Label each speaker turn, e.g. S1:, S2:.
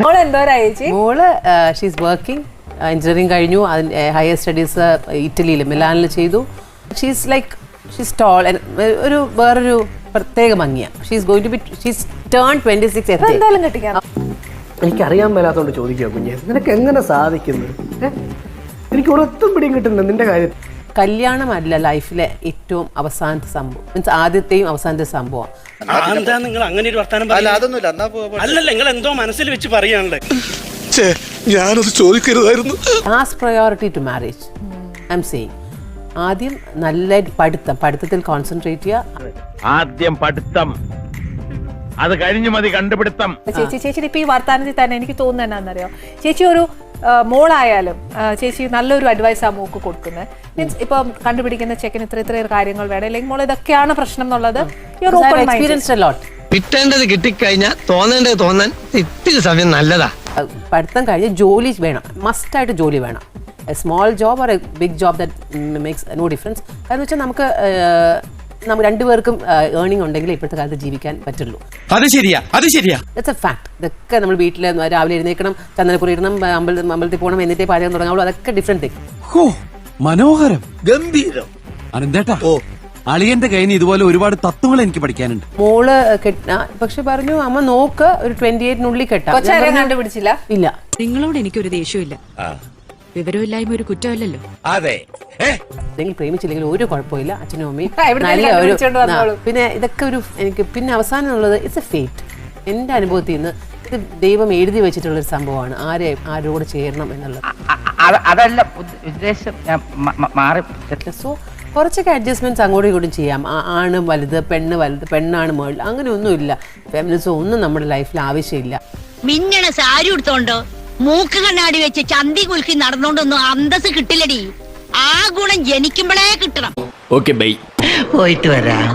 S1: മോള് she's working, engineering കഴിഞ്ഞു, higher studies ഇറ്റലിയിൽ മിലാനിൽ ചെയ്തു. ഷീസ് ലൈക്ക് ഷീസ് ടോൾ, ഒരു വേറൊരു പ്രത്യേക ഭംഗിയ. She's going to be she's turn 26.
S2: എന്തായാലും കെട്ടിക്കാം.
S3: എനിക്കറിയാൻ മേലാത്തോണ്ട് ചോദിക്കുക കുഞ്ഞെ, നിനക്ക് എങ്ങനെ സാധിക്കുന്നു? എനിക്ക് ഒരൊത്തും പിടിയും കിട്ടുന്നില്ല നിന്റെ കാര്യത്തിൽ.
S1: കല്യാണമല്ല ലൈഫിലെ ഏറ്റവും അവസാനത്തെ സംഭവം, മീൻസ് ആദ്യത്തെയും അവസാനത്തെ സംഭവം.
S4: എന്താ നിങ്ങൾ അങ്ങനെ ഒരു വർത്താനം അല്ലല്ല, നിങ്ങൾ എന്തോ മനസ്സിൽ വെച്ച് പറയാണല്ലേ.
S5: ഞാനത് ചോദിക്കരുതായിരുന്നു.
S1: Last priority to marriage I'm saying. ആദ്യം നല്ല പഠിത്തത്തിൽ കോൺസെൻട്രേറ്റ് ചെയ്യുക.
S6: ആദ്യം പഠിത്തം, അത് കഴിഞ്ഞു മതി കണ്ടുപിടുത്തം.
S2: ചേച്ചിയുടെ ഇപ്പൊ ഈ വർത്താനത്തിൽ തന്നെ എനിക്ക് തോന്നുന്നത് എന്നാന്നറിയോ, ചേച്ചി ഒരു മോളായാലും ചേച്ചി നല്ലൊരു അഡ്വൈസ് ആ മോക്ക് കൊടുക്കുന്നത്. മീൻസ് ഇപ്പൊ കണ്ടുപിടിക്കുന്ന ചെക്കന് ഇത്ര കാര്യങ്ങൾ വേണം, അല്ലെങ്കിൽ മോൾ ഇതൊക്കെയാണ് പ്രശ്നം എന്നുള്ളത്
S7: കിട്ടേണ്ടത് കിട്ടിക്കഴിഞ്ഞാൽ തോന്നേണ്ടത് തോന്നാൻ ഇത്തിരി സമയം നല്ലതാ.
S1: പഠിത്തം കഴിഞ്ഞ് ജോലി വേണം, മസ്റ്റായിട്ട് ജോലി വേണം. A small job or a big job that makes no difference. കാരണം വെച്ചാൽ നമുക്ക് രണ്ടുപേർക്കും ഏർണിംഗ് ഉണ്ടെങ്കിൽ ഇപ്പോഴത്തെ കാലത്ത് ജീവിക്കാൻ പറ്റുള്ളൂ.
S5: അത് ശരിയാ, അത് ശരിയാ.
S1: That's A fact. ഇതൊക്കെ നമ്മൾ വീട്ടിൽ രാവിലെ എഴുന്നേക്കണം, ചന്ദനക്കുറി ഇടണം, അമ്പലത്തിൽ പോകണം, എന്നിട്ടേ പാചകം തുടങ്ങാവുള്ളൂ. അതൊക്കെ ഡിഫറെന്റ് തിങ്.
S5: മനോഹരം, ഗംഭീരം. അനന്തേട്ടാ, അളിയന്റെ കയ്യിൽ നിന്ന് ഇതുപോലെ ഒരുപാട് തത്വങ്ങൾ എനിക്ക് പഠിക്കാനുണ്ട്.
S1: മോള് പക്ഷെ പറഞ്ഞു അമ്മ നോക്ക്, ഒരു 28-നുള്ളിൽ കെട്ടാം.
S2: കണ്ടുപിടിച്ചില്ല.
S1: ഇല്ല,
S8: നിങ്ങളോട് എനിക്കൊരു ദേഷ്യമില്ല. വിവരമില്ലായ്മ ഒരു കുറ്റമല്ലല്ലോ.
S6: അതെ,
S1: അല്ലെങ്കിൽ പ്രേമിച്ചില്ലെങ്കിൽ ഒരു കുഴപ്പമില്ല. അച്ഛനും അമ്മയും പിന്നെ ഇതൊക്കെ ഒരു എനിക്ക് പിന്നെ അവസാനം ഉള്ളത് ഇറ്റ്സ് എ ഫേറ്റ്. എൻ്റെ അനുഭവത്തിൽ നിന്ന് ഇത് ദൈവം എഴുതി വെച്ചിട്ടുള്ളൊരു സംഭവമാണ്, ആരോട് ചേരണം എന്നുള്ളത്.
S9: അതല്ല ഉദ്ദേശം,
S1: സോ കുറച്ചൊക്കെ അഡ്ജസ്റ്റ്മെന്റ്സ് അങ്ങോട്ടും ഇങ്ങോട്ടും ചെയ്യാം. ആണ് വലുത്, പെണ്ണാണ് മേളിൽ, അങ്ങനെ ഒന്നുമില്ല. ഫെമിനിസം ഒന്നും നമ്മുടെ ലൈഫിൽ ആവശ്യമില്ല.
S10: മിന്നണ സാരി എടുത്തോണ്ടോ മൂക്ക് കണ്ണാടി വെച്ച് ചന്തി കുലുക്കി നടന്നോണ്ടൊന്നും അന്തസ് കിട്ടില്ലടി. ആ ഗുണം ജനിക്കുമ്പോഴേ കിട്ടണം.
S7: ഓക്കെ ബൈ,
S9: പോയിട്ട് വരാം.